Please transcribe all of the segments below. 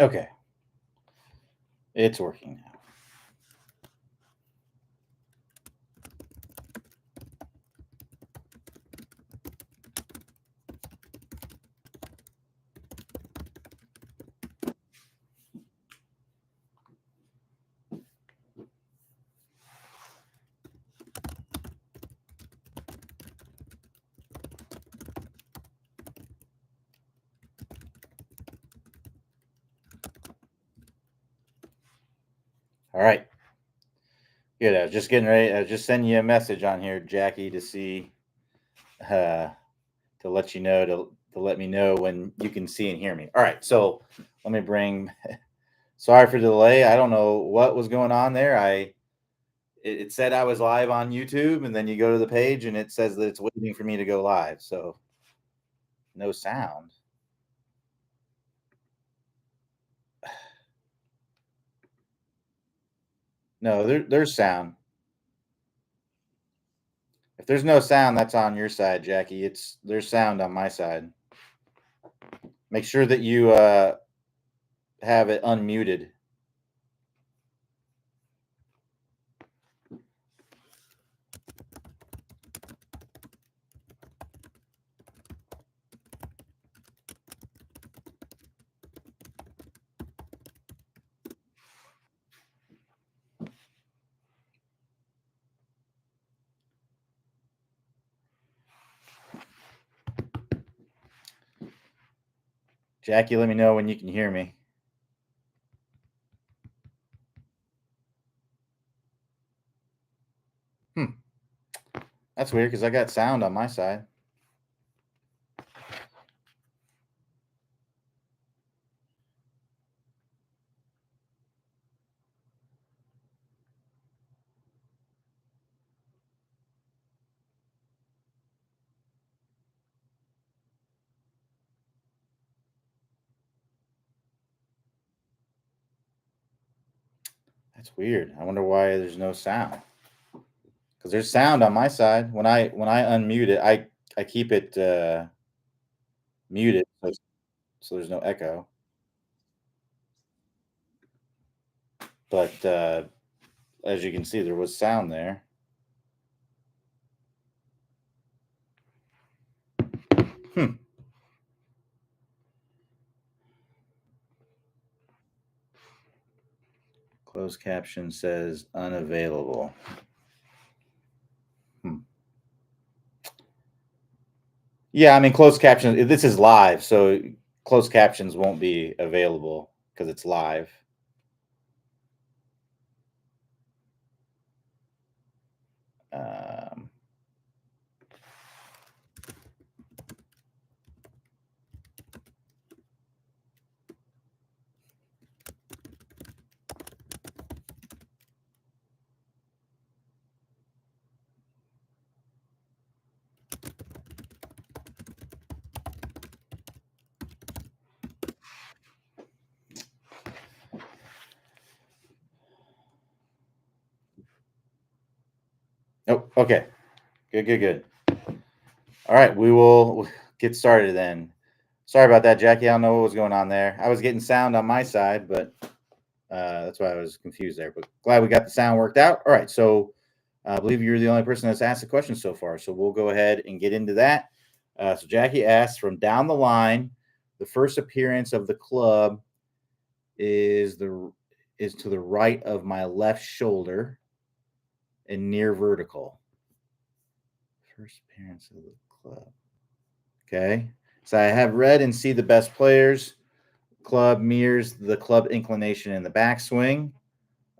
Okay. It's working now. All right. Good. I was just getting ready. I was just sending you a message on here, Jackie, to see, uh, to let you know, to let me know when you can see and hear me. All right. So let me bring, sorry for the delay. I don't know what was going on there. It said I was live on YouTube, and then you go to the page and it says that it's waiting for me to go live. So no sound. No, there's sound. If there's no sound, that's on your side, Jackie. There's sound on my side. Make sure that you have it unmuted. Jackie, let me know when you can hear me. That's weird because I got sound on my side. That's weird. I wonder why there's no sound. Because there's sound on my side. When I unmute it, I keep it muted so there's no echo. But as you can see, there was sound there. Closed caption says unavailable. Yeah, I mean closed captions. This is live, so closed captions won't be available because it's live. Um, oh, okay. Good. All right, we will get started then. Sorry about that, Jackie. I don't know what was going on there. I was getting sound on my side, but that's why I was confused there. But glad we got the sound worked out. All right, so I believe you're the only person that's asked a question so far. So we'll go ahead and get into that. So Jackie asked, from down the line, the first appearance of the club is to the right of my left shoulder and near vertical. First appearance of the club. Okay. So I have read and see the best players. Club mirrors the club inclination in the backswing,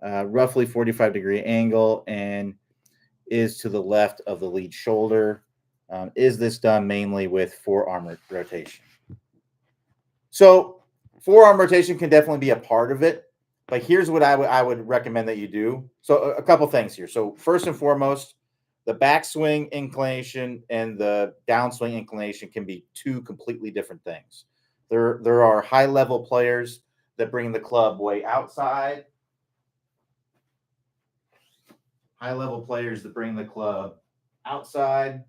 roughly 45-degree angle, and is to the left of the lead shoulder. Is this done mainly with forearm rotation? So forearm rotation can definitely be a part of it, but here's what I would recommend that you do. So a couple things here. So first and foremost, the backswing inclination and the downswing inclination can be two completely different things. There are high level players that bring the club way outside. High level players that bring the club outside.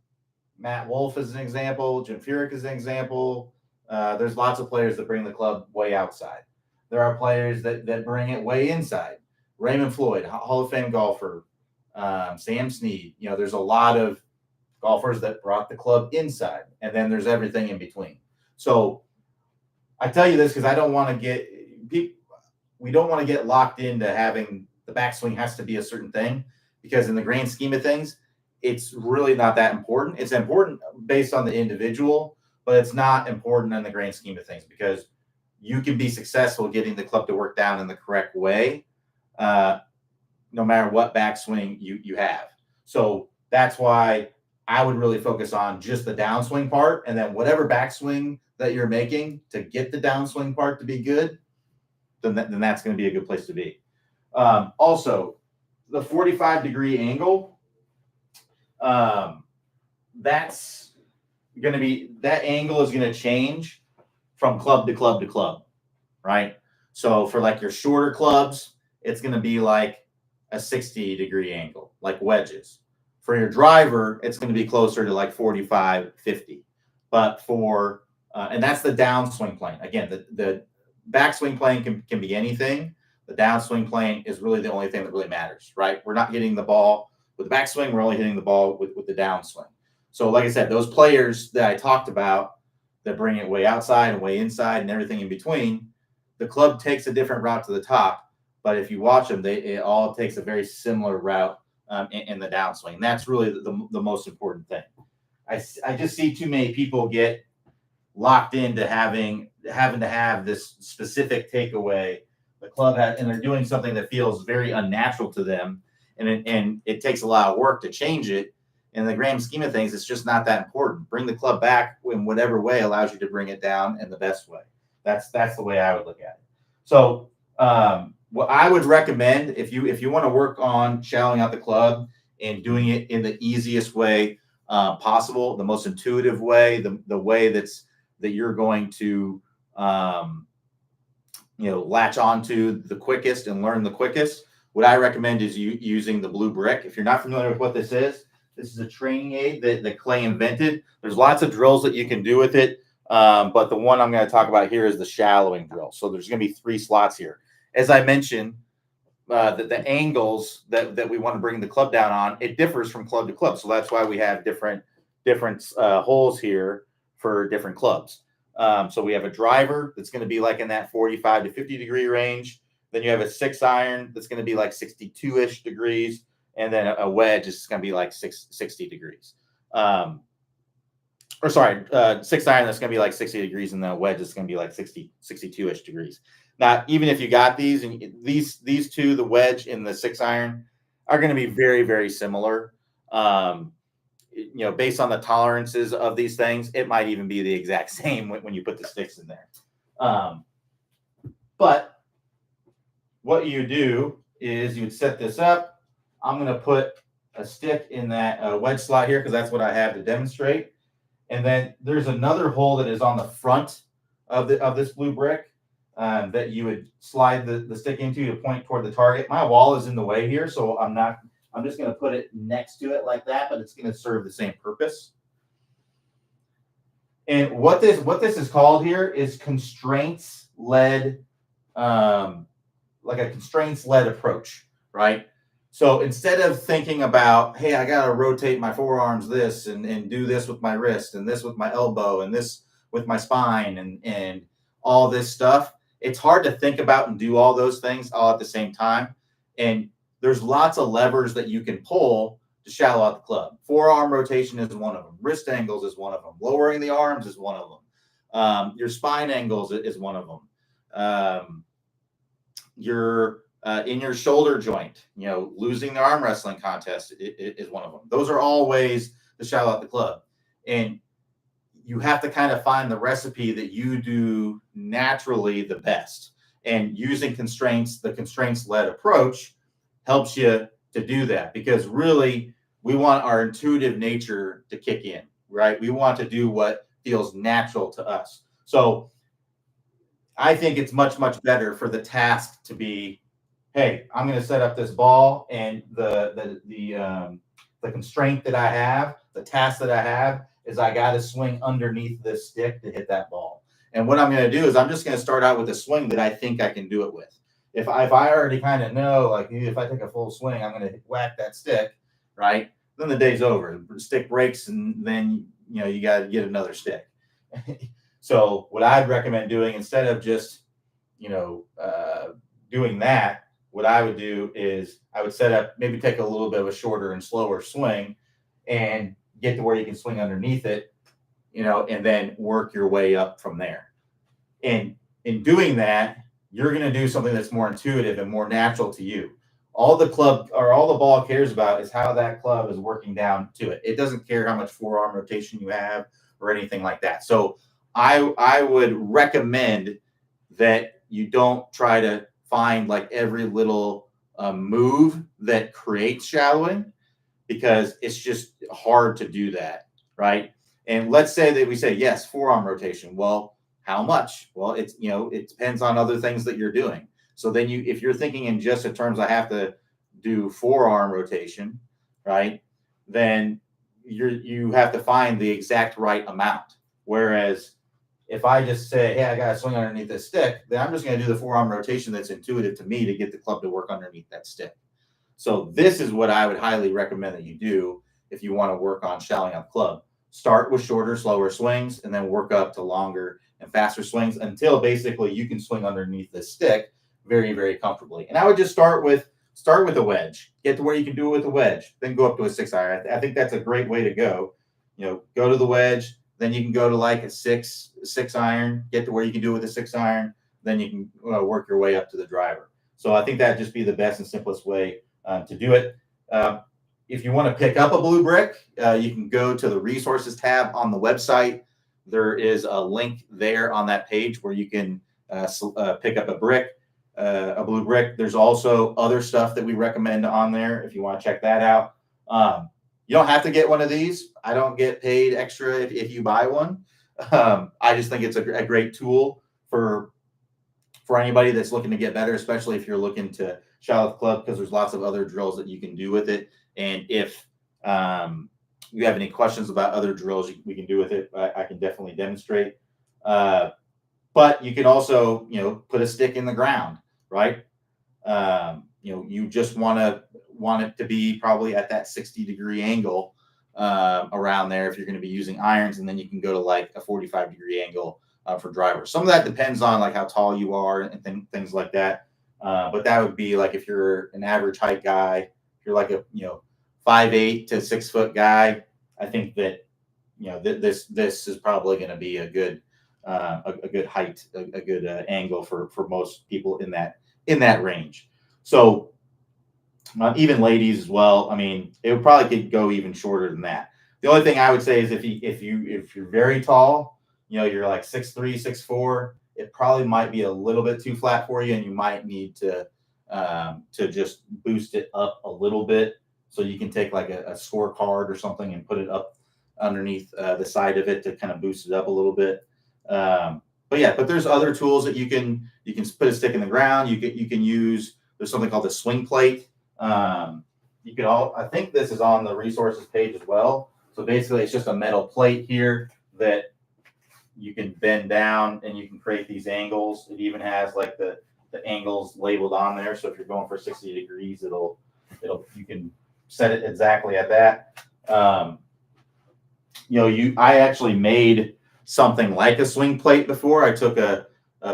Matt Wolf is an example. Jim Furyk is an example. There's lots of players that bring the club way outside. There are players that bring it way inside. Raymond Floyd, Hall of Fame golfer, Sam Snead. There's a lot of golfers that brought the club inside, and then there's everything in between. So I tell you this because I don't want to get we don't want to get locked into having the backswing has to be a certain thing, because in the grand scheme of things, it's really not that important. It's important based on the individual, but it's not important in the grand scheme of things, because you can be successful getting the club to work down in the correct way, no matter what backswing you have. So that's why I would really focus on just the downswing part, and then whatever backswing that you're making to get the downswing part to be good, then that's going to be a good place to be. Also, the 45-degree angle, that's going to be, that angle is going to change from club to club to club, right? So for like your shorter clubs, it's going to be like a 60-degree angle, like wedges. For your driver, it's going to be closer to like 45, 50. But for, and that's the downswing plane. Again, the backswing plane can be anything. The downswing plane is really the only thing that really matters, right? We're not hitting the ball with the backswing. We're only hitting the ball with the downswing. So like I said, those players that I talked about that bring it way outside and way inside and everything in between, the club takes a different route to the top. But if you watch them, it all takes a very similar route in the downswing. That's really the most important thing. I just see too many people get locked into having to have this specific takeaway. The club has, and they're doing something that feels very unnatural to them, and it takes a lot of work to change it. In the grand scheme of things, it's just not that important. Bring the club back in whatever way allows you to bring it down in the best way. That's the way I would look at it. So what I would recommend, if you want to work on shallowing out the club and doing it in the easiest way possible, the most intuitive way, the way that you're going to latch onto the quickest and learn the quickest, what I recommend is using the blue brick. If you're not familiar with what this is a training aid that Clay invented. There's lots of drills that you can do with it, but the one I'm going to talk about here is the shallowing drill. So there's going to be 3 slots here. As I mentioned, the angles that we want to bring the club down on, it differs from club to club. So that's why we have different holes here for different clubs. So we have a driver that's going to be like in that 45 to 50 degree range. Then you have a 6-iron that's going to be like 62-ish degrees. And then a wedge is going to be like 60 degrees. 6-iron that's going to be like 60 degrees, and then a wedge is going to be like 62-ish degrees. Now, even if you got these, and these two, the wedge and the 6-iron, are going to be very, very similar. Based on the tolerances of these things, it might even be the exact same when you put the sticks in there. But what you do is you would set this up. I'm going to put a stick in that wedge slot here because that's what I have to demonstrate. And then there's another hole that is on the front of this blue brick that you would slide the stick into to point toward the target. My wall is in the way here, so I'm just going to put it next to it like that, but it's going to serve the same purpose. And what this is called here is constraints-led, like a constraints-led approach, right? So instead of thinking about, hey, I got to rotate my forearms this and do this with my wrist and this with my elbow and this with my spine and all this stuff, it's hard to think about and do all those things all at the same time. And there's lots of levers that you can pull to shallow out the club. Forearm rotation is one of them. Wrist angles is one of them. Lowering the arms is one of them. Your spine angles is one of them. In your shoulder joint, losing the arm wrestling contest is one of them. Those are all ways to shallow out the club. And you have to kind of find the recipe that you do naturally the best. And using constraints, the constraints-led approach helps you to do that, because really we want our intuitive nature to kick in, right? We want to do what feels natural to us. So I think it's much, much better for the task to be, hey, I'm going to set up this ball, and the constraint that I have, the task that I have is I got to swing underneath this stick to hit that ball. And what I'm going to do is I'm just going to start out with a swing that I think I can do it with. If I already kind of know, like if I take a full swing, I'm going to whack that stick, right? Then the day's over. The stick breaks, and then you got to get another stick. So what I'd recommend doing, instead of just doing that, what I would do is I would set up, maybe take a little bit of a shorter and slower swing, and get to where you can swing underneath it, and then work your way up from there. And in doing that, you're going to do something that's more intuitive and more natural to you. All the ball cares about is how that club is working down to it. It doesn't care how much forearm rotation you have or anything like that. So I would recommend that you don't try to find like every little move that creates shallowing, because it's just hard to do that, right? And let's say that we say, yes, forearm rotation. Well, how much? Well, it depends on other things that you're doing. So then if you're thinking in just in terms, I have to do forearm rotation, right? Then you have to find the exact right amount. Whereas if I just say, hey, I got to swing underneath this stick, then I'm just going to do the forearm rotation that's intuitive to me to get the club to work underneath that stick. So this is what I would highly recommend that you do if you want to work on shallowing up club. Start with shorter, slower swings, and then work up to longer and faster swings until basically you can swing underneath the stick very, very comfortably. And I would just start with a wedge. Get to where you can do it with a wedge, then go up to a 6-iron. I think that's a great way to go. Go to the wedge, then you can go to like a 6-iron, get to where you can do it with a 6-iron, then you can work your way up to the driver. So I think that'd just be the best and simplest way to do it. If you want to pick up a blue brick, you can go to the resources tab on the website. There is a link there on that page where you can pick up a blue brick. There's also other stuff that we recommend on there if you want to check that out. You don't have to get one of these. I don't get paid extra if you buy one. I just think it's a great tool for anybody that's looking to get better, especially if you're looking to shallow the club, because there's lots of other drills that you can do with it. And if you have any questions about other drills we can do with it, I can definitely demonstrate. But you can also, put a stick in the ground, right? You just want it to be probably at that 60-degree angle around there if you're going to be using irons, and then you can go to like a 45-degree angle for drivers. Some of that depends on like how tall you are and things like that. But that would be like if you're an average height guy, if you're like a 5'8" to 6 foot guy, I think that this is probably going to be a good height, a good angle for most people in that range. So even ladies as well. I mean, it would probably could go even shorter than that. The only thing I would say is if you're very tall, you're like 6'3", 6'4", it probably might be a little bit too flat for you, and you might need to just boost it up a little bit. So you can take like a scorecard or something and put it up underneath the side of it to kind of boost it up a little bit. But there's other tools that you can put a stick in the ground. You can use, there's something called the swing plate. I think this is on the resources page as well. So basically it's just a metal plate here that you can bend down and you can create these angles. It even has like the angles labeled on there. So if you're going for 60 degrees, you can set it exactly at that. I actually made something like a swing plate before. I took a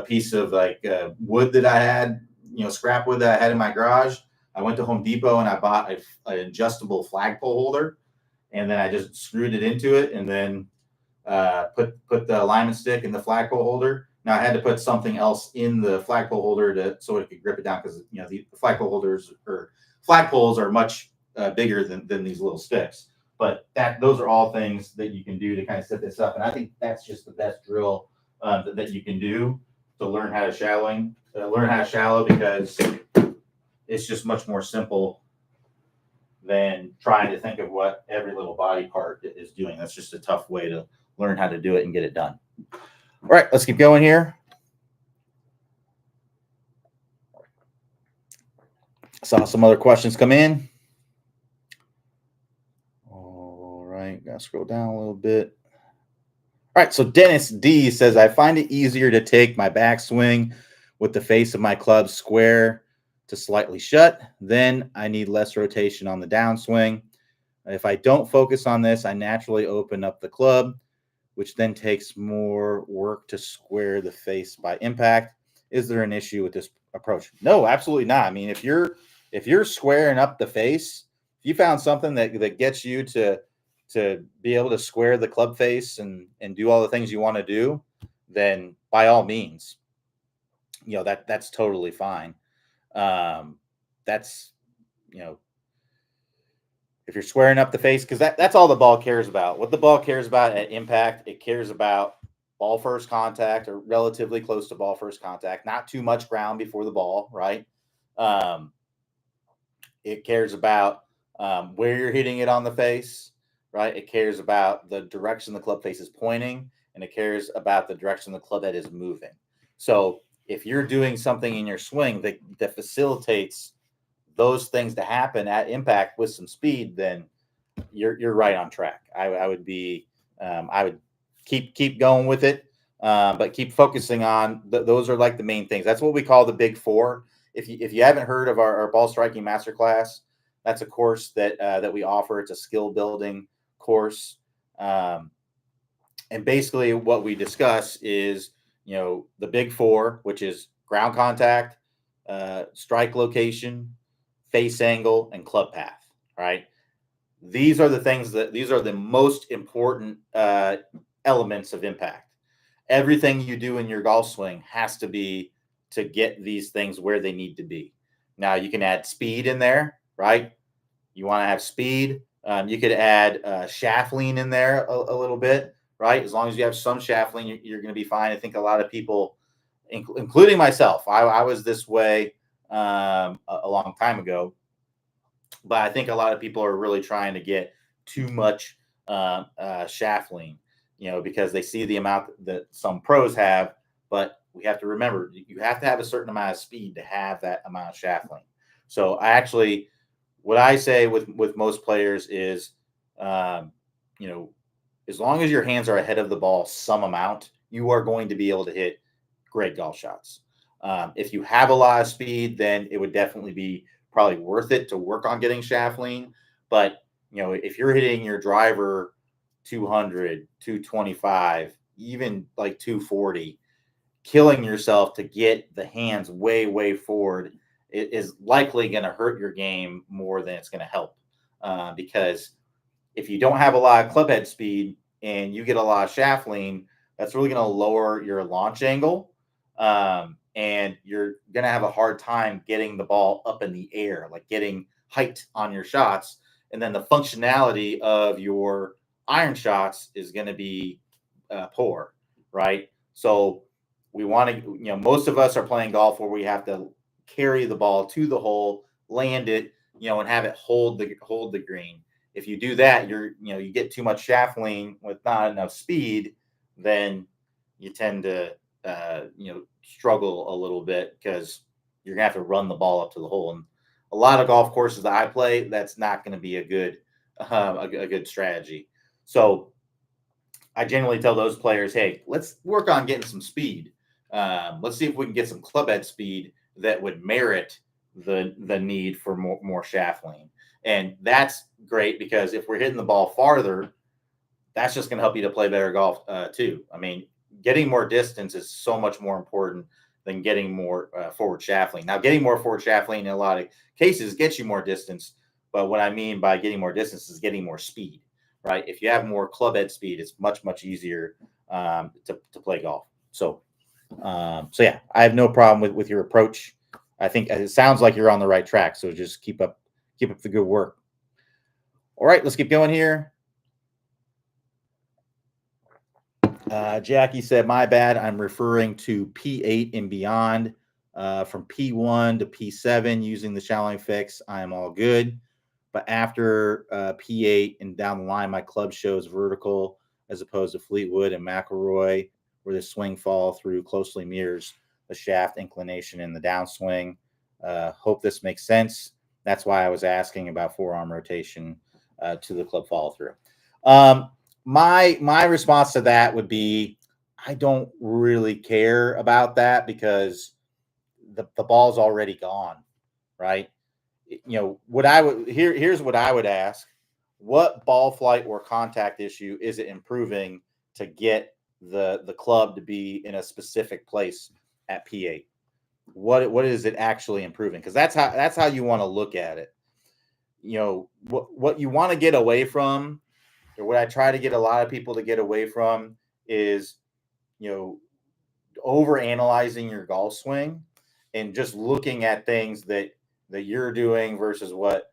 piece of like wood that I had, scrap wood that I had in my garage. I went to Home Depot and I bought an adjustable flagpole holder, and then I just screwed it into it, and then put the alignment stick in the flagpole holder. Now I had to put something else in the flagpole holder so it could grip it down, because the flagpole holders or flagpoles are much bigger than these little sticks. But those are all things that you can do to kind of set this up, and I think that's just the best drill that you can do to learn how to shallow, because it's just much more simple than trying to think of what every little body part is doing. That's just a tough way to learn how to do it and get it done. All right, let's keep going here. Saw some other questions come in. All right, gotta scroll down a little bit. All right, so Dennis D says, I find it easier to take my backswing with the face of my club square to slightly shut. Then I need less rotation on the downswing. If I don't focus on this, I naturally open up the club, which then takes more work to square the face by impact. Is there an issue with this approach? No, absolutely not. I mean, if you're squaring up the face, if you found something that gets you to be able to square the club face and do all the things you want to do, then by all means, that's totally fine. That's you know if you're squaring up the face, because that's all the ball cares about. What the ball cares about at impact, it cares about ball first contact or relatively close to ball first contact, not too much ground before the ball, right? Um, it cares about where you're hitting it on the face, right? It cares about the direction the club face is pointing, and it cares about the direction the club head is moving. So if you're doing something in your swing that facilitates those things to happen at impact with some speed, then you're right on track. I would be I would keep going with it, but keep focusing on those are like the main things. That's what we call the big four. If you haven't heard of our ball striking masterclass, that's a course that we offer. It's a skill building course, and basically what we discuss is the big four, which is ground contact, strike location, face angle, and club path. Right. These are the most important elements of impact. Everything you do in your golf swing has to be to get these things where they need to be. Now you can add speed in there, right? You want to have speed. You could add shaft lean in there a little bit, right? As long as you have some shaft lean, you're going to be fine. I think a lot of people, including myself, I was this way a long time ago, but I think a lot of people are really trying to get too much shaft lean, because they see the amount that some pros have. But we have to remember, you have to have a certain amount of speed to have that amount of shaft lean. So what I say with most players is, you know, as long as your hands are ahead of the ball some amount, you are going to be able to hit great golf shots. If you have a lot of speed, then it would definitely be probably worth it to work on getting shaft lean. But if you're hitting your driver 200, 225, even like 240, killing yourself to get the hands way forward is likely going to hurt your game more than it's going to help. Because if you don't have a lot of club head speed and you get a lot of shaft lean, that's really going to lower your launch angle. And you're going to have a hard time getting the ball up in the air, like getting height on your shots. And then the functionality of your iron shots is going to be poor, right? So we want to, most of us are playing golf where we have to carry the ball to the hole, land it, and have it hold the green. If you do that, you get too much shaft lean with not enough speed, then you tend to struggle a little bit because you're gonna have to run the ball up to the hole. And a lot of golf courses that I play, that's not going to be a good strategy. So I generally tell those players, hey, let's work on getting some speed. Let's see if we can get some club head speed that would merit the need for more shaft lean. And that's great because if we're hitting the ball farther, that's just going to help you to play better golf too. I mean, getting more distance is so much more important than getting more forward shaft lean. Now, getting more forward shaft lean in a lot of cases gets you more distance. But what I mean by getting more distance is getting more speed, right? If you have more club head speed, it's much easier to play golf. So yeah, I have no problem with your approach. I think it sounds like you're on the right track. So just keep up the good work. All right, let's keep going here. Jackie said, my bad. I'm referring to P8 and beyond. From P1 to P7 using the shallowing fix, I am all good. But after P8 and down the line, my club shows vertical as opposed to Fleetwood and McElroy, where the swing fall through closely mirrors the shaft inclination in the downswing. Hope this makes sense. That's why I was asking about forearm rotation to the club follow through. my response to that would be, I don't really care about that because the ball's already gone, right? What I would here's what I would ask: what ball flight or contact issue is it improving to get the club to be in a specific place at P8? What is it actually improving? Because that's how you want to look at it. What you want to get away from, or what I try to get a lot of people to get away from, is you know over analyzing your golf swing and just looking at things that you're doing versus what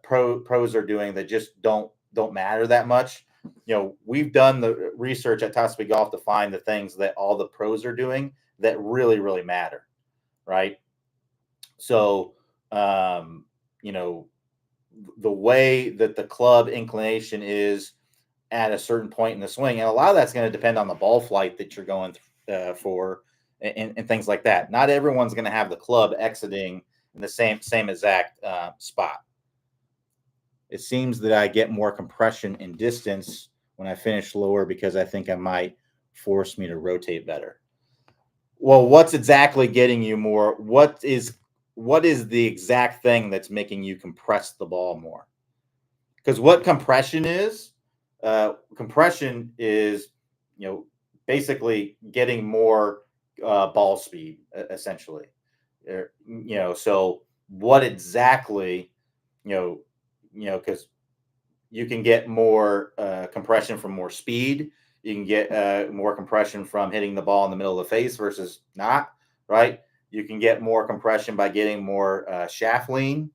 pros are doing that just don't matter that much. We've done the research at Top Speed Golf to find the things that all the pros are doing that really matter, right? So, you know, the way that the club inclination is at a certain point in the swing, and a lot of that's going to depend on the ball flight that you're going for, and things like that. Not everyone's going to have the club exiting in the same exact spot. It seems that I get more compression and distance when I finish lower because I think I might force me to rotate better. Well, what's exactly getting you more? What is the exact thing that's making you compress the ball more? Because what compression is, basically getting more ball speed, essentially. So what exactly, because you can get more compression from more speed. You can get more compression from hitting the ball in the middle of the face versus not, right? You can get more compression by getting more shaft lean,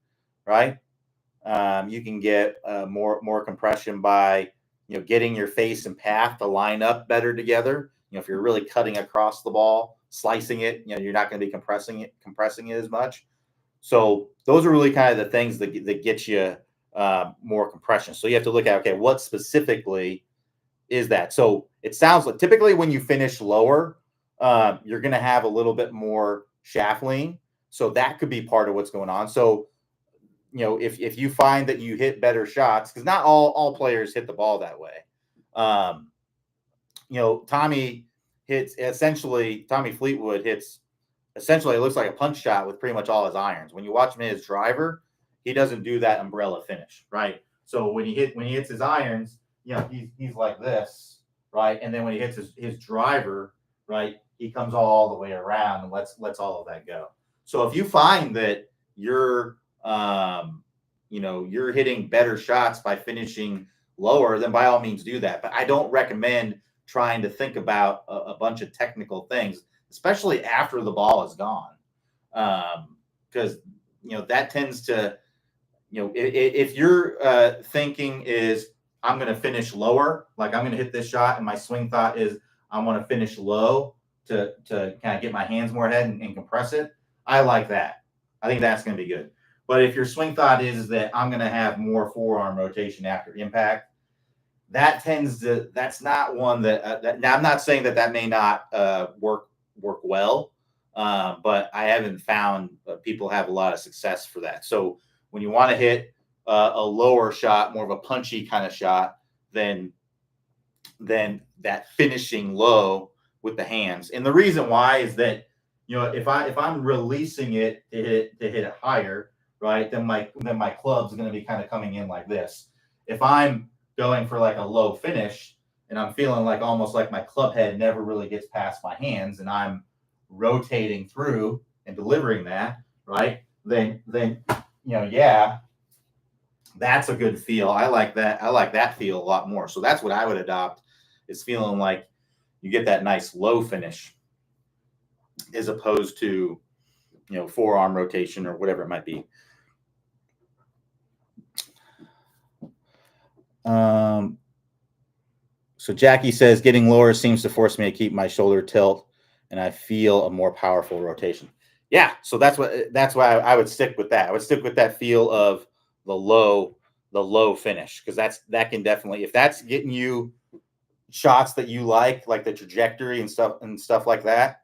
right? You can get more compression by getting your face and path to line up better together. If you're really cutting across the ball, slicing it, you're not going to be compressing it as much. So those are really kind of the things that get you more compression. So you have to look at, okay, what specifically is that? So it sounds like typically when you finish lower, you're going to have a little bit more shaft lean. So that could be part of what's going on. So if you find that you hit better shots, because not all players hit the ball that way. Tommy Fleetwood hits essentially, it looks like a punch shot with pretty much all his irons. When you watch him hit his driver, he doesn't do that umbrella finish, right? So when he hits his irons, he's like this, right? And then when he hits his driver, right, he comes all the way around and lets all of that go. So if you find that you're you're hitting better shots by finishing lower, then by all means do that. But I don't recommend trying to think about a bunch of technical things, especially after the ball is gone, because that tends to, if your thinking is I'm going to finish lower, like I'm going to hit this shot, and my swing thought is I want to finish low to kind of get my hands more ahead and compress it. I like that. I think that's going to be good. But if your swing thought is that I'm going to have more forearm rotation after impact, that's not one that now I'm not saying that may not work well, but I haven't found people have a lot of success for that. So when you want to hit a lower shot, more of a punchy kind of shot, then that finishing low with the hands. And the reason why is that if I'm releasing it to hit it higher, right, then my club's going to be kind of coming in like this. If I'm going for like a low finish and I'm feeling like almost like my club head never really gets past my hands and I'm rotating through and delivering that, right, then that's a good feel. I like that feel a lot more. So that's what I would adopt, is feeling like you get that nice low finish as opposed to forearm rotation or whatever it might be. So Jackie says getting lower seems to force me to keep my shoulder tilt, and I feel a more powerful rotation. Yeah, so that's why I would stick with that. I would stick with that feel of the low finish, because that can definitely, if that's getting you shots that you like the trajectory and stuff like that.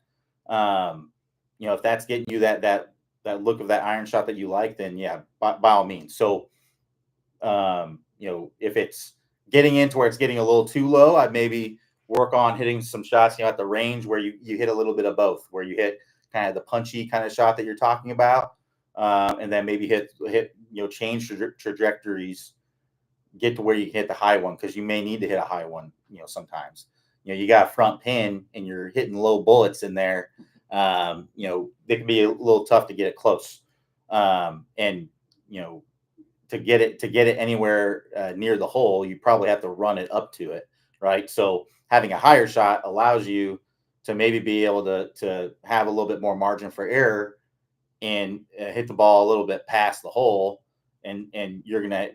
If that's getting you that look of that iron shot that you like, then yeah, by all means. So if it's getting into where it's getting a little too low, I'd maybe work on hitting some shots, at the range where you hit a little bit of both, where you hit kind of the punchy kind of shot that you're talking about, and then maybe hit change trajectories, get to where you can hit the high one, because you may need to hit a high one. Sometimes you got a front pin and you're hitting low bullets in there. They can be a little tough to get it close, and to get it anywhere near the hole, you probably have to run it up to it, right? So having a higher shot allows you to maybe be able to have a little bit more margin for error and hit the ball a little bit past the hole, and you're gonna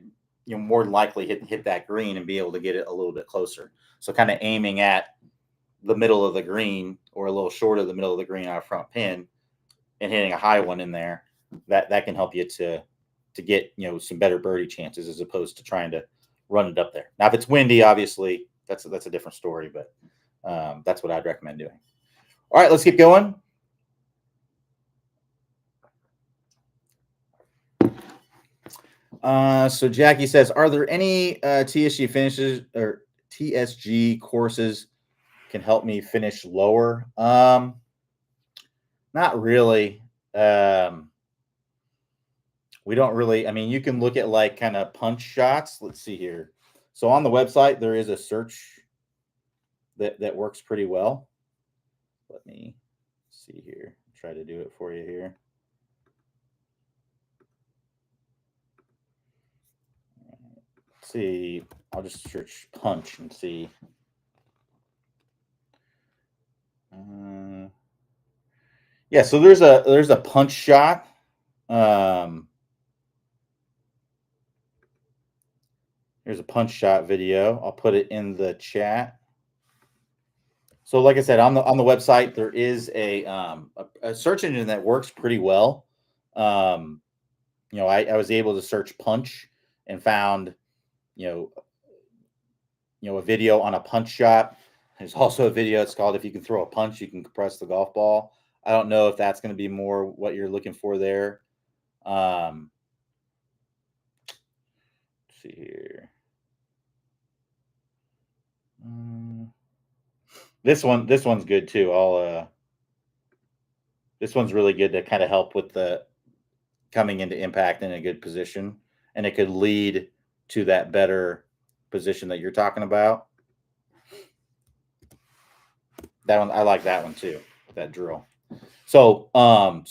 more than likely hit that green and be able to get it a little bit closer. So kind of aiming at the middle of the green or a little short of the middle of the green on a front pin and hitting a high one in there, that can help you to get some better birdie chances, as opposed to trying to run it up there. Now, if it's windy, obviously that's a different story, but that's what I'd recommend doing. All right, let's keep going. So Jackie says, are there any TSG finishes or TSG courses can help me finish lower? Not really. We don't really. I mean, you can look at like kind of punch shots. Let's see here. So on the website, there is a search that works pretty well. Let me see here. Try to do it for you here. Let's see. I'll just search punch and see. Yeah, so there's a punch shot. Here's a punch shot video. I'll put it in the chat. So, like I said, on the website, there is a search engine that works pretty well. I was able to search punch and found, a video on a punch shot. There's also a video. It's called "If You Can Throw a Punch, You Can Compress the Golf Ball." I don't know if that's going to be more what you're looking for there. Let's see here. This one's good too. This one's really good to kind of help with the coming into impact in a good position, and it could lead to that better position that you're talking about. That one, I like that one too, that drill. So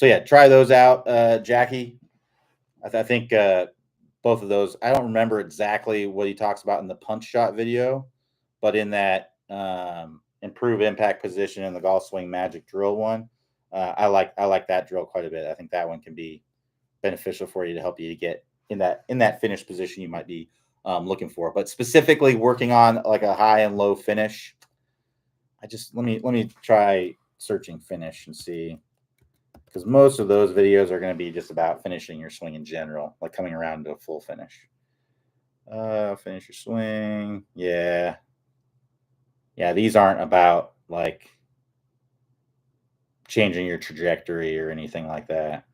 yeah, try those out, Jackie. I think both of those. I don't remember exactly what he talks about in the punch shot video, but in that improve impact position in the golf swing magic drill one, I like that drill quite a bit. I think that one can be beneficial for you to help you to get in that finish position you might be looking for. But specifically working on like a high and low finish, let me try searching finish and see, because most of those videos are going to be just about finishing your swing in general, like coming around to a full finish. Finish your swing. Yeah, these aren't about like changing your trajectory or anything like that.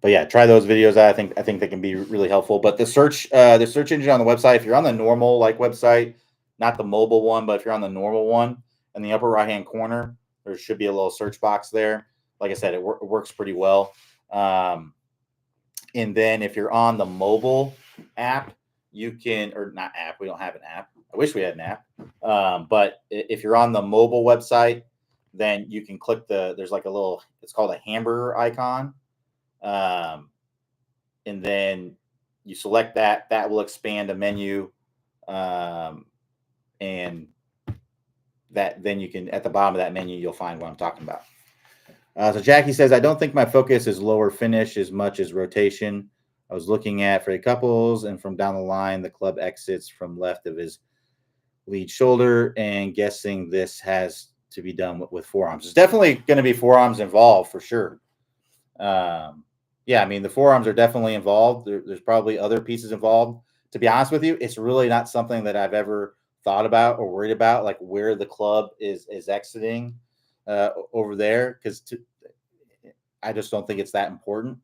But yeah, try those videos out. I think they can be really helpful. But the search engine on the website, if you're on the normal website, not the mobile one, but if you're on the normal one, in the upper right hand corner, there should be a little search box there. Like I said, it works pretty well. And then if you're on the mobile app, you can, or not app, we don't have an app. I wish we had an app. But if you're on the mobile website, then you can click there's like a little, it's called a hamburger icon. And then you select that will expand a menu. And that then you can, at the bottom of that menu, you'll find what I'm talking about. So Jackie says, I don't think my focus is lower finish as much as rotation. I was looking at Freddie Couples, and from down the line, the club exits from left of his lead shoulder, and guessing this has to be done with forearms. There's definitely going to be forearms involved for sure. Yeah, I mean, the forearms are definitely involved. There's probably other pieces involved. To be honest with you, it's really not something that I've ever thought about or worried about, like where the club is exiting over there, because I just don't think it's that important.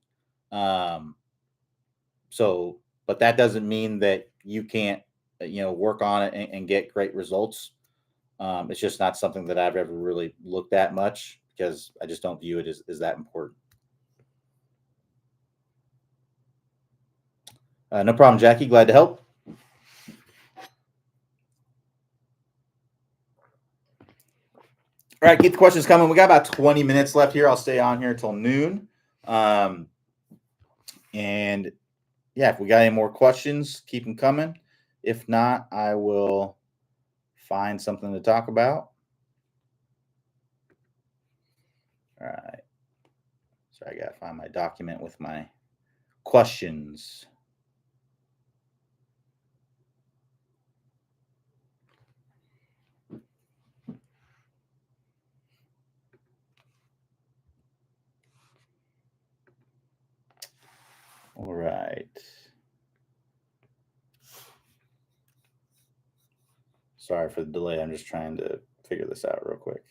So, but that doesn't mean that you can't, work on it and get great results. It's just not something that I've ever really looked at much because I just don't view it as that important. No problem, Jackie. Glad to help. All right, keep the questions coming. We got about 20 minutes left here. I'll stay on here till noon. And yeah, if we got any more questions, keep them coming. If not, I will find something to talk about. All right. So I got to find my document with my questions. All right. Sorry for the delay. I'm just trying to figure this out real quick.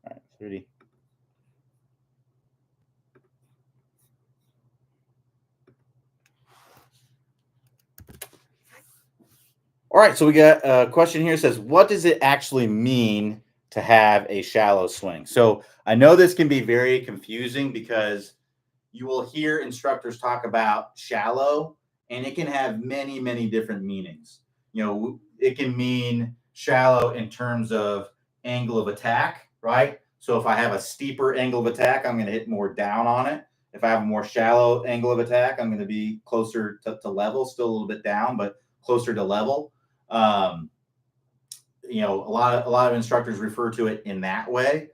All right, 30. All right, so we got a question here. It says, what does it actually mean to have a shallow swing? So I know this can be very confusing because you will hear instructors talk about shallow, and it can have many, many different meanings. It can mean shallow in terms of angle of attack, right? So if I have a steeper angle of attack, I'm going to hit more down on it. If I have a more shallow angle of attack, I'm going to be closer to level, still a little bit down, but closer to level. A lot of instructors refer to it in that way.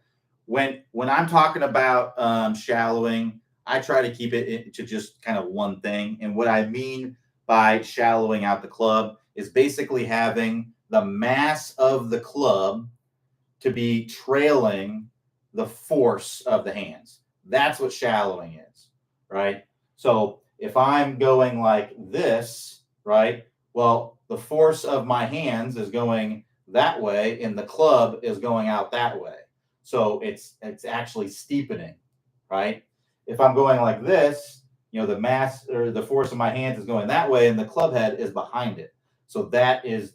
When I'm talking about shallowing, I try to keep it to just kind of one thing. And what I mean by shallowing out the club is basically having the mass of the club to be trailing the force of the hands. That's what shallowing is, right? So if I'm going like this, right? Well, the force of my hands is going that way and the club is going out that way. So it's actually steepening, right? If I'm going like this, the mass or the force of my hands is going that way and the club head is behind it. So that is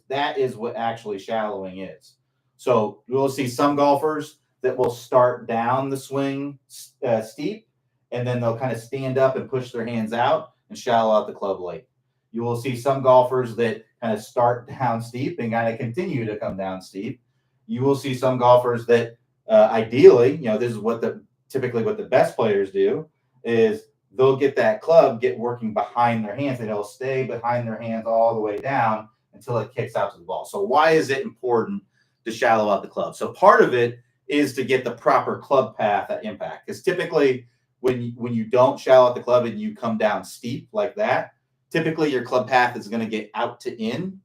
what actually shallowing is. So you'll see some golfers that will start down the swing steep, and then they'll kind of stand up and push their hands out and shallow out the club late. You will see some golfers that kind of start down steep and kind of continue to come down steep. You will see some golfers that ideally, this is typically what the best players do is they'll get that club working behind their hands and it'll stay behind their hands all the way down until it kicks out to the ball. So why is it important to shallow out the club? So part of it is to get the proper club path at impact. Because typically when you don't shallow out the club and you come down steep like that, typically your club path is going to get out to in.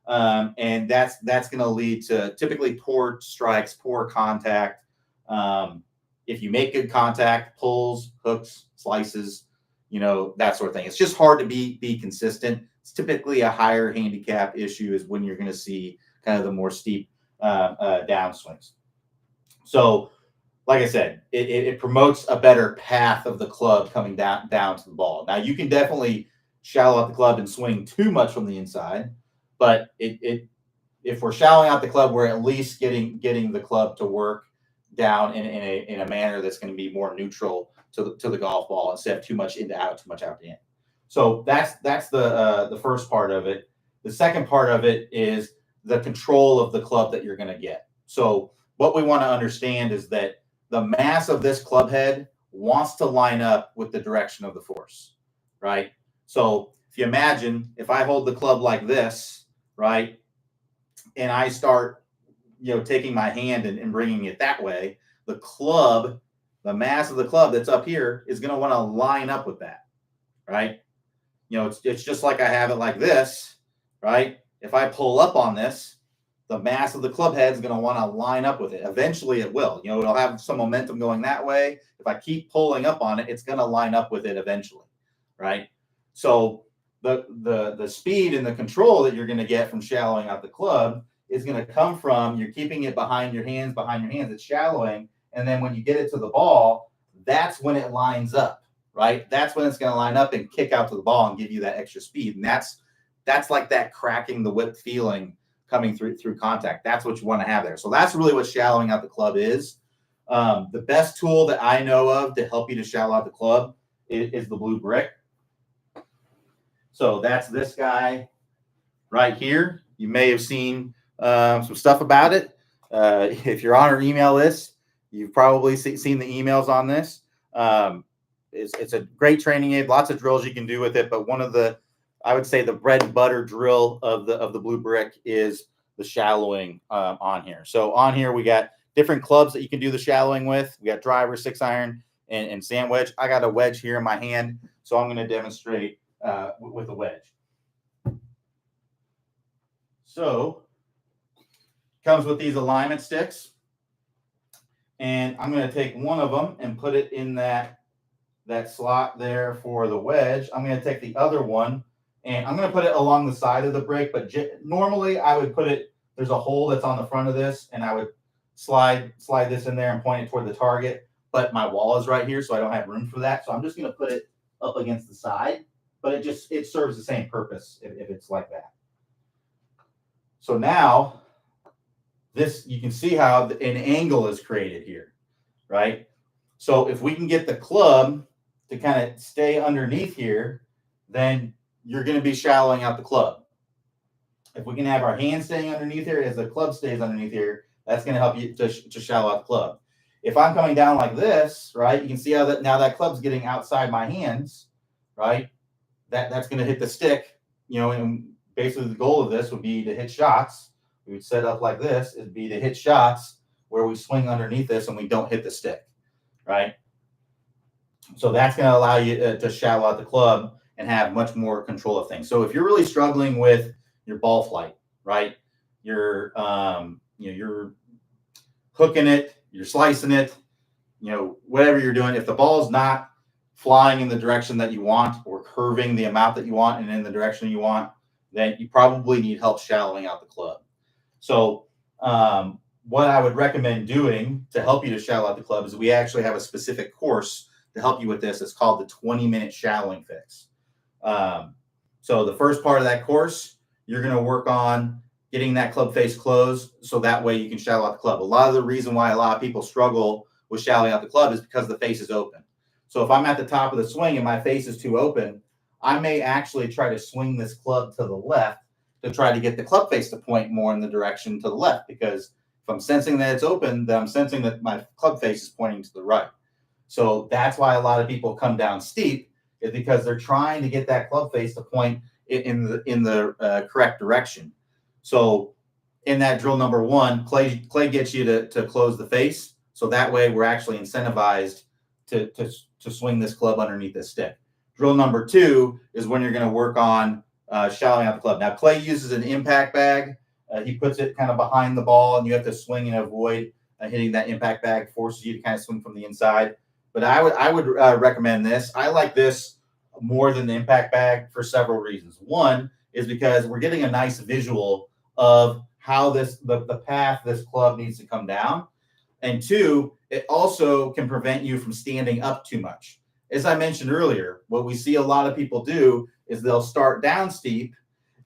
And that's going to lead to typically poor strikes, poor contact. If you make good contact, pulls, hooks, slices, that sort of thing. It's just hard to be consistent. It's typically a higher handicap issue is when you're going to see kind of the more steep downswings. So, like I said, it promotes a better path of the club coming down to the ball. Now, you can definitely shallow out the club and swing too much from the inside, but if we're shallowing out the club, we're at least getting the club to work down in a manner that's going to be more neutral to the golf ball instead of too much into out, too much out to in. So that's the first part of it. The second part of it is the control of the club that you're going to get. So what we want to understand is that the mass of this club head wants to line up with the direction of the force, right? So if you imagine, if I hold the club like this, right, and I start, taking my hand and bringing it that way, the mass of the club that's up here is going to want to line up with that, right? It's just like I have it like this, right? If I pull up on this, the mass of the club head is going to want to line up with it. Eventually it will. It'll have some momentum going that way. If I keep pulling up on it, it's going to line up with it eventually, right? So the speed and the control that you're going to get from shallowing out the club is going to come from you're keeping it behind your hands, it's shallowing. And then when you get it to the ball, that's when it lines up, right? That's when it's going to line up and kick out to the ball and give you that extra speed. And that's like that cracking the whip feeling coming through contact. That's what you want to have there. So that's really what shallowing out the club is. The best tool that I know of to help you to shallow out the club is the blue brick. So that's this guy right here. You may have seen some stuff about it. If you're on our email list, you've probably seen the emails on this. It's a great training aid. Lots of drills you can do with it, but one of the, I would say, the bread and butter drill of the blue brick is the shallowing on here. So on here we got different clubs that you can do the shallowing with. We got driver, 6-iron, and sand wedge. I got a wedge here in my hand, so I'm going to demonstrate with a wedge. So comes with these alignment sticks, and I'm going to take one of them and put it in that slot there for the wedge. I'm going to take the other one and I'm going to put it along the side of the brick, but normally I would put it, there's a hole that's on the front of this, and I would slide this in there and point it toward the target, but my wall is right here, so I don't have room for that. So I'm just going to put it up against the side, but it serves the same purpose if it's like that. So now this, you can see how an angle is created here, right? So if we can get the club to kind of stay underneath here, then you're going to be shallowing out the club. If we can have our hand staying underneath here as the club stays underneath here, that's going to help you to shallow out the club. If I'm coming down like this, right, you can see how that now that club's getting outside my hands, right? That's going to hit the stick, and basically the goal of this would be to hit shots. We would set up like this. It'd be to hit shots where we swing underneath this and we don't hit the stick, right? So that's going to allow you to shallow out the club and have much more control of things. So if you're really struggling with your ball flight, right, you're you're hooking it, you're slicing it, whatever you're doing, if the ball is not flying in the direction that you want or curving the amount that you want and in the direction you want, then you probably need help shallowing out the club. So what I would recommend doing to help you to shallow out the club is we actually have a specific course to help you with this. It's called the 20-minute shallowing fix. So the first part of that course, you're going to work on getting that club face closed so that way you can shallow out the club. A lot of the reason why a lot of people struggle with shallowing out the club is because the face is open. So if I'm at the top of the swing and my face is too open, I may actually try to swing this club to the left to try to get the club face to point more in the direction to the left, because if I'm sensing that it's open, then I'm sensing that my club face is pointing to the right. So that's why a lot of people come down steep, is because they're trying to get that club face to point in the correct direction. So in that drill number one, Clay gets you to close the face. So that way we're actually incentivized to swing this club underneath this stick. Drill number two is when you're going to work on shallowing out the club. Now, Clay uses an impact bag. He puts it kind of behind the ball, and you have to swing and avoid hitting that impact bag. Forces you to kind of swing from the inside. But I would recommend this. I like this more than the impact bag for several reasons. One is because we're getting a nice visual of how the path this club needs to come down. And two, it also can prevent you from standing up too much. As I mentioned earlier, what we see a lot of people do is they'll start down steep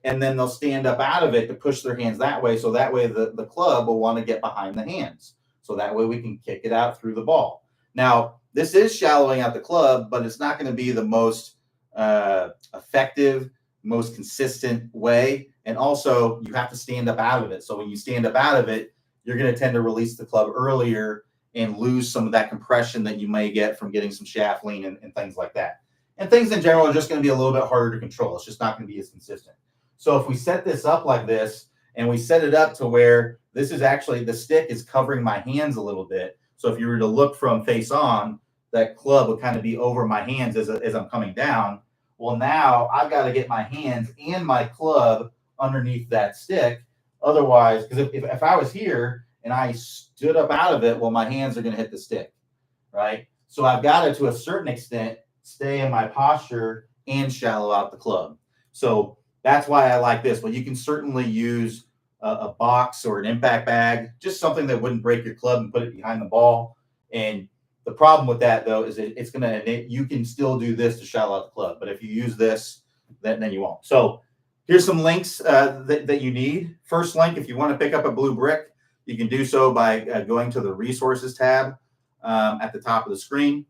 and then they'll stand up out of it to push their hands that way. So that way the club will want to get behind the hands. So that way we can kick it out through the ball. Now, this is shallowing out the club, but it's not going to be the most effective, most consistent way. And also you have to stand up out of it. So when you stand up out of it, you're going to tend to release the club earlier and lose some of that compression that you may get from getting some shaft lean and things like that. And things in general are just going to be a little bit harder to control. It's just not going to be as consistent. So if we set this up like this and we set it up to where this is actually, the stick is covering my hands a little bit. So if you were to look from face on, that club would kind of be over my hands as I'm coming down. Well, now I've got to get my hands and my club underneath that stick. Otherwise, because if I was here and I stood up out of it, well, my hands are going to hit the stick, right? So I've got to a certain extent, stay in my posture and shallow out the club. So that's why I like this. But you can certainly use a box or an impact bag, just something that wouldn't break your club, and put it behind the ball. And The problem with that though is it's going to, you can still do this to shallow out the club, but if you use this, then you won't. So here's some links that you need. First link, if you want to pick up a blue brick, you can do so by going to the resources tab at the top of the screen.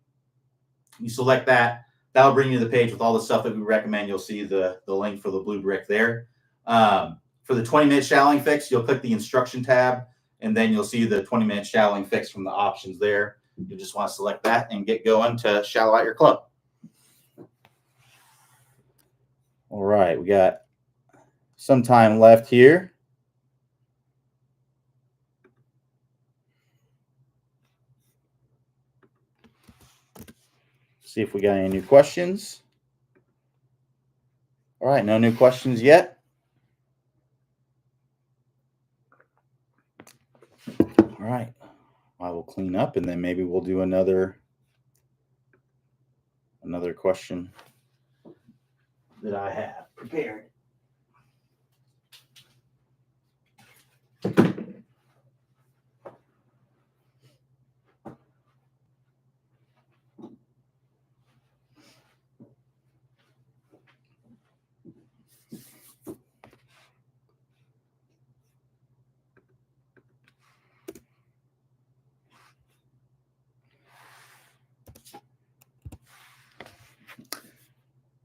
You select that. That'll bring you to the page with all the stuff that we recommend. You'll see the link for the blue brick there. For the 20-minute shallowing fix, you'll click the instruction tab, and then you'll see the 20-minute shallowing fix from the options there. You just want to select that and get going to shallow out your club. All right, we got some time left here. See if we got any new questions. All right, no new questions yet. All right, I will clean up and then maybe we'll do another question that I have prepared.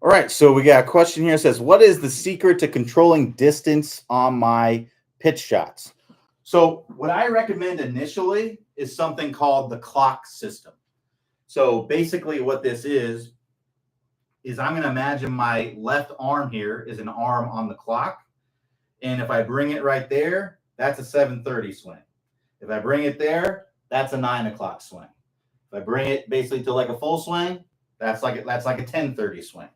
All right, so we got a question here that says, what is the secret to controlling distance on my pitch shots? So what I recommend initially is something called the clock system. So basically what this is I'm going to imagine my left arm here is an arm on the clock. And if I bring it right there, that's a 7:30 swing. If I bring it there, that's a 9 o'clock swing. If I bring it basically to like a full swing, that's like a 10:30 swing.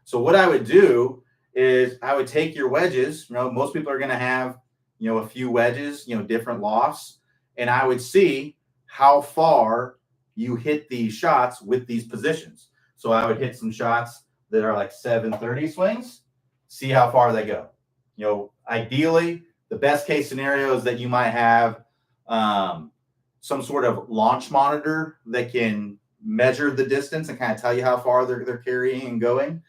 So what I would do is I would take your wedges. You know, most people are going to have, you know, a few wedges, you know, different lofts, and I would see how far you hit these shots with these positions. So I would hit some shots that are like 7:30 swings, see how far they go. You know, ideally, the best case scenario is that you might have some sort of launch monitor that can measure the distance and kind of tell you how far they're carrying and going.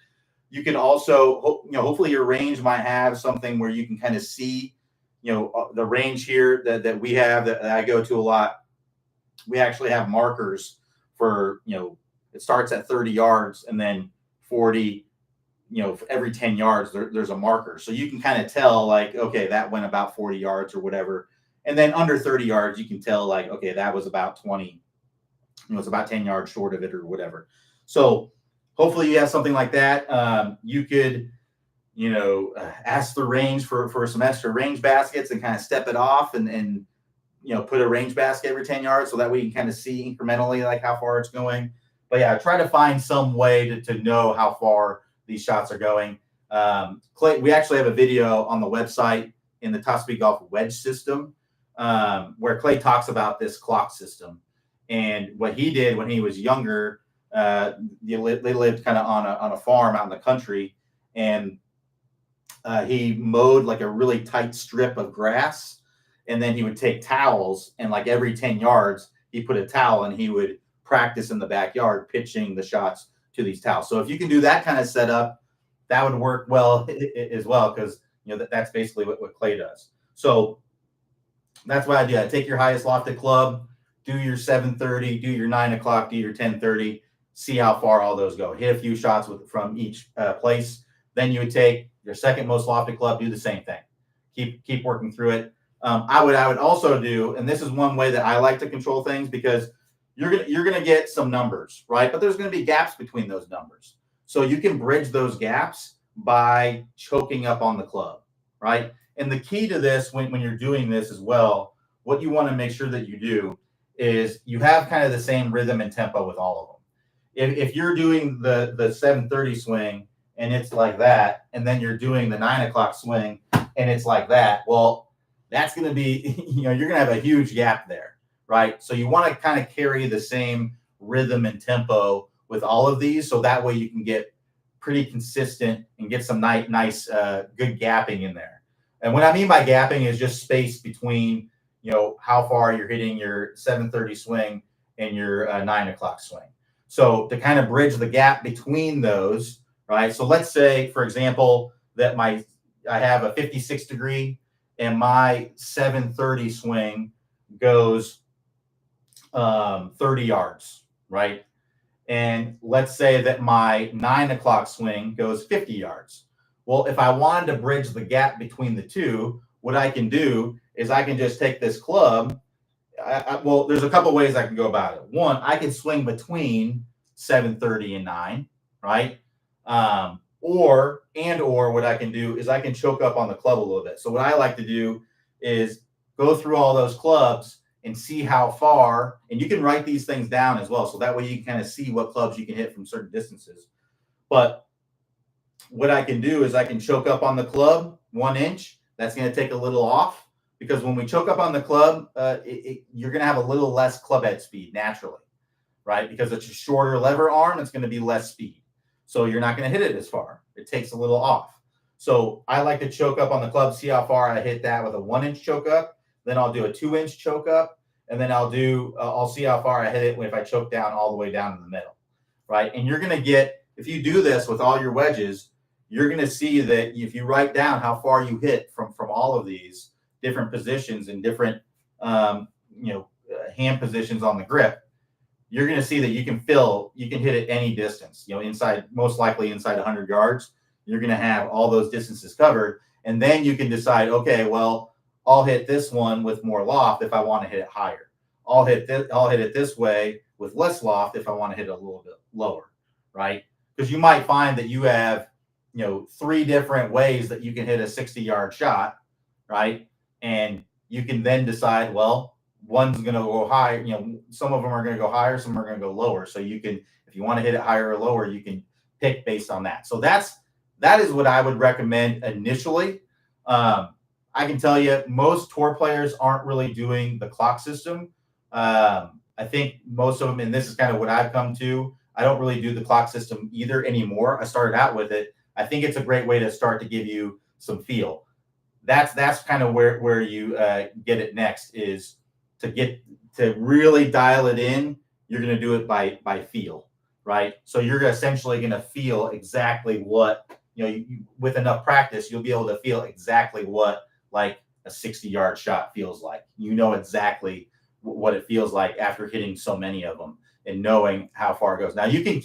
You can also, you know, hopefully your range might have something where you can kind of see, you know, the range here that we have that I go to a lot. We actually have markers for, you know, it starts at 30 yards and then 40, you know, for every 10 yards, there's a marker. So you can kind of tell like, okay, that went about 40 yards or whatever. And then under 30 yards, you can tell like, okay, that was about 20, you know, it's about 10 yards short of it or whatever. So hopefully you have something like that. You could, you know, ask the range for some extra range baskets and kind of step it off and you know, put a range basket every 10 yards so that way you can kind of see incrementally like how far it's going. But yeah, try to find some way to know how far these shots are going. Clay, we actually have a video on the website in the Top Speed Golf wedge system where Clay talks about this clock system. And what he did when he was younger, they lived kind of on a farm out in the country, and he mowed like a really tight strip of grass, and then he would take towels and like every 10 yards he put a towel and he would practice in the backyard pitching the shots to these towels. So if you can do that kind of setup, that would work well as well, because you know that's basically what Clay does. So that's what I do. I take your highest lofted club, do your 7:30, do your 9 o'clock, do your 10:30. See how far all those go. Hit a few shots from each place. Then you would take your second most lofted club, do the same thing. Keep working through it. I would also do, and this is one way that I like to control things, because you're gonna get some numbers, right? But there's gonna be gaps between those numbers. So you can bridge those gaps by choking up on the club, right? And the key to this when you're doing this as well, what you want to make sure that you do is you have kind of the same rhythm and tempo with all of them. If you're doing the 7:30 swing and it's like that, and then you're doing the 9 o'clock swing and it's like that, well, that's going to be, you know, you're going to have a huge gap there, right? So you want to kind of carry the same rhythm and tempo with all of these, so that way you can get pretty consistent and get some nice good gapping in there. And what I mean by gapping is just space between, you know, how far you're hitting your 7:30 swing and your 9 o'clock swing. So to kind of bridge the gap between those, right? So let's say, for example, that I have a 56 degree and my 7:30 swing goes 30 yards, right? And let's say that my 9 o'clock swing goes 50 yards. Well, if I wanted to bridge the gap between the two, what I can do is I can just take this club. Well, there's a couple ways I can go about it. One, I can swing between 7:30 and 9, right? Or what I can do is I can choke up on the club a little bit. So what I like to do is go through all those clubs and see how far, and you can write these things down as well. So that way you can kind of see what clubs you can hit from certain distances. But what I can do is I can choke up on the club 1 inch. That's going to take a little off, because when we choke up on the club, you're going to have a little less club head speed naturally, right? Because it's a shorter lever arm, it's going to be less speed. So you're not going to hit it as far. It takes a little off. So I like to choke up on the club, see how far I hit that with a 1 inch choke up. Then I'll do a 2 inch choke up. And then I'll see how far I hit it if I choke down all the way down in the middle, right? And you're going to get, if you do this with all your wedges, you're going to see that if you write down how far you hit from all of these different positions and different, hand positions on the grip, you're going to see that you can hit it any distance, most likely inside 100 yards. You're going to have all those distances covered. And then you can decide, okay, well, I'll hit this one with more loft if I want to hit it higher. I'll hit it this way with less loft if I want to hit it a little bit lower, right? Because you might find that you have, 3 different ways that you can hit a 60-yard shot, right? And you can then decide, well, one's going to go high. Some of them are going to go higher, some are going to go lower. So you can, if you want to hit it higher or lower, you can pick based on that. So that is what I would recommend initially. I can tell you most tour players aren't really doing the clock system. I think most of them, and this is kind of what I've come to, I don't really do the clock system either anymore. I started out with it. I think it's a great way to start to give you some feel. That's kind of where you get it next, is to really dial it in. You're going to do it by feel, right? So you're essentially going to feel exactly what, with enough practice, you'll be able to feel exactly what like a 60-yard shot feels like. Exactly what it feels like after hitting so many of them and knowing how far it goes. Now you can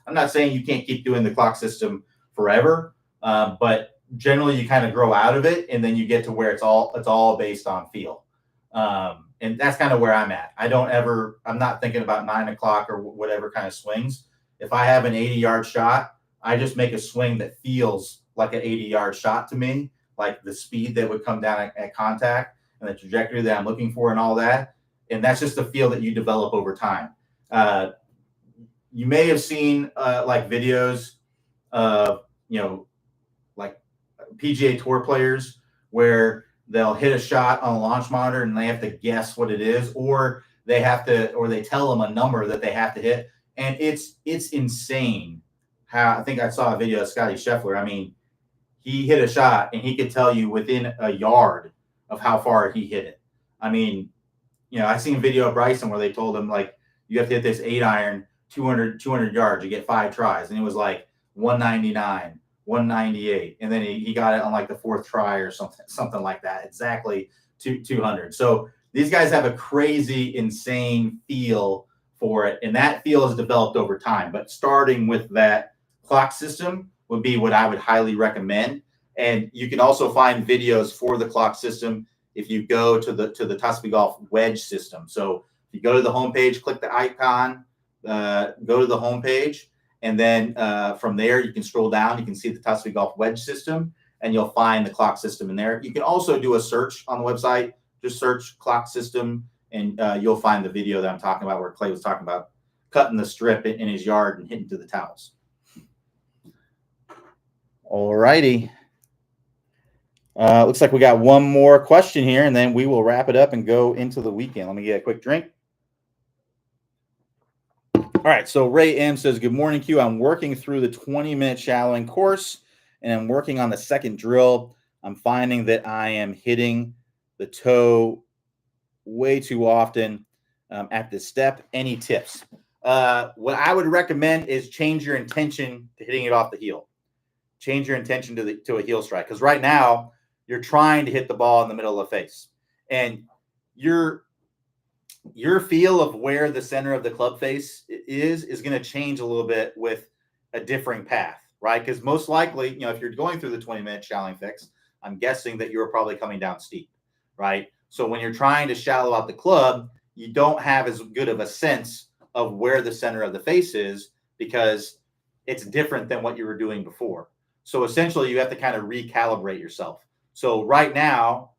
I'm not saying you can't keep doing the clock system forever, but generally you kind of grow out of it, and then you get to where it's all based on feel. And that's kind of where I'm at. I'm not thinking about 9 o'clock or whatever kind of swings. If I have an 80-yard shot, I just make a swing that feels like an 80-yard shot to me, like the speed that would come down at contact and the trajectory that I'm looking for and all that. And that's just a feel that you develop over time. You may have seen like videos of, like PGA Tour players where they'll hit a shot on a launch monitor and they have to guess what it is, or they tell them a number that they have to hit. And it's insane how, I think I saw a video of Scotty Scheffler. I mean, he hit a shot and he could tell you within a yard of how far he hit it. I mean, I've seen a video of Bryson where they told him, like, you have to hit this 8-iron 200 yards, you get 5 tries. And it was like 199, 198. And then he got it on like the 4th try or something like that. Exactly 200. So these guys have a crazy, insane feel for it. And that feel is developed over time. But starting with that clock system would be what I would highly recommend. And you can also find videos for the clock system if you go to the Tuscany Golf wedge system. So if you go to the homepage, click the icon, go to the homepage, and then from there you can scroll down. You can see the Tuscany Golf wedge system, and you'll find the clock system in there. You can also do a search on the website. Just search clock system, and you'll find the video that I'm talking about, where Clay was talking about cutting the strip in his yard and hitting to the towels. All righty. Looks like we got one more question here, and then we will wrap it up and go into the weekend. Let me get a quick drink. All right, so Ray M says, good morning, Q. I'm working through the 20-minute shallowing course, and I'm working on the second drill. I'm finding that I am hitting the toe way too often. at this step. Any tips? What I would recommend is change your intention to hitting it off the heel. Change your intention to a heel strike, because right now you're trying to hit the ball in the middle of the face, and your feel of where the center of the club face is going to change a little bit with a differing path, right? Because most likely, if you're going through the 20-minute shallowing fix, I'm guessing that you're probably coming down steep, right? So when you're trying to shallow out the club, you don't have as good of a sense of where the center of the face is, because it's different than what you were doing before. So essentially you have to kind of recalibrate yourself. So right now,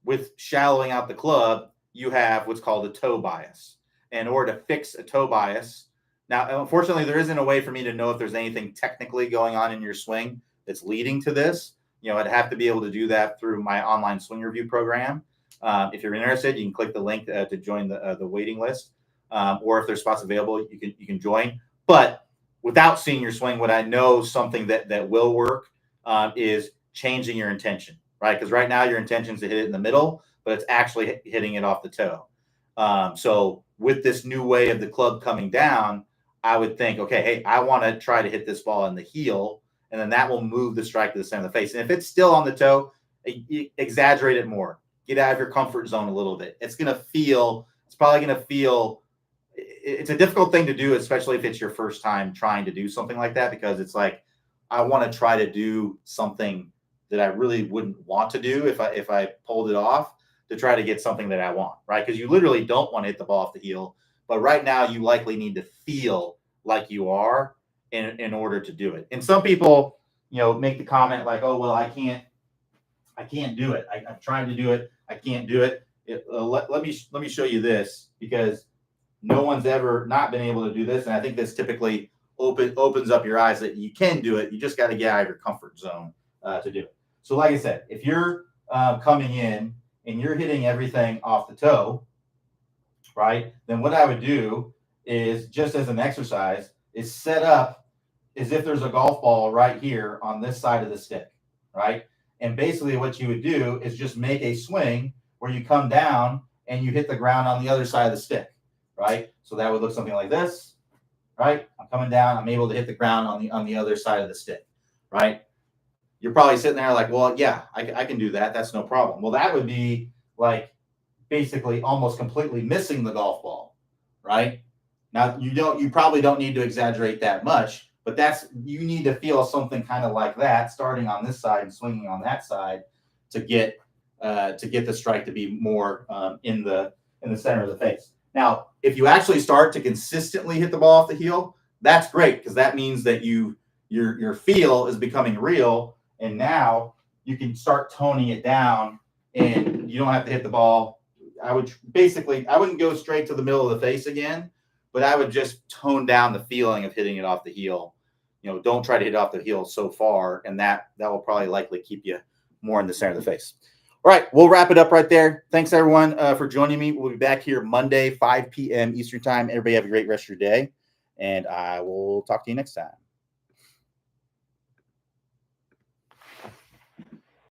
with shallowing out the club, you have what's called a toe bias. And in order to fix a toe bias, now, unfortunately, there isn't a way for me to know if there's anything technically going on in your swing that's leading to this. I'd have to be able to do that through my online swing review program. If you're interested, you can click the link to join the waiting list. Or if there's spots available, you can join. But without seeing your swing, what I know something that will work is changing your intention, right? Because right now your intention is to hit it in the middle, but it's actually hitting it off the toe. So with this new way of the club coming down, I would think, okay, hey, I want to try to hit this ball in the heel, and then that will move the strike to the center of the face. And if it's still on the toe, exaggerate it more. Get out of your comfort zone a little bit. It's probably going to feel, it's a difficult thing to do, especially if it's your first time trying to do something like that, because it's like, I want to try to do something that I really wouldn't want to do if I pulled it off, to try to get something that I want, right? Because you literally don't want to hit the ball off the heel, but right now you likely need to feel like you are in order to do it. And some people, make the comment like, oh, well, I can't do it. I've tried to do it. I can't do it. Let me show you this, because no one's ever not been able to do this. And I think this typically opens up your eyes that you can do it. You just got to get out of your comfort zone to do it. So like I said, if you're coming in and you're hitting everything off the toe, right, then what I would do is, just as an exercise, is set up as if there's a golf ball right here on this side of the stick, right? And basically what you would do is just make a swing where you come down and you hit the ground on the other side of the stick, right? So that would look something like this, right? I'm coming down, I'm able to hit the ground on the other side of the stick, right? You're probably sitting there like, well, yeah, I can do that. That's no problem. Well, that would be like basically almost completely missing the golf ball, right? Now, you probably don't need to exaggerate that much, but you need to feel something kind of like that, starting on this side and swinging on that side, to get the strike to be more in the center of the face. Now, if you actually start to consistently hit the ball off the heel, that's great, because that means that your feel is becoming real. And now you can start toning it down, and you don't have to hit the ball. I wouldn't go straight to the middle of the face again, but I would just tone down the feeling of hitting it off the heel. Don't try to hit it off the heel so far, and that will probably likely keep you more in the center of the face. All right, we'll wrap it up right there. Thanks, everyone, for joining me. We'll be back here Monday, 5 p.m. Eastern time. Everybody have a great rest of your day, and I will talk to you next time.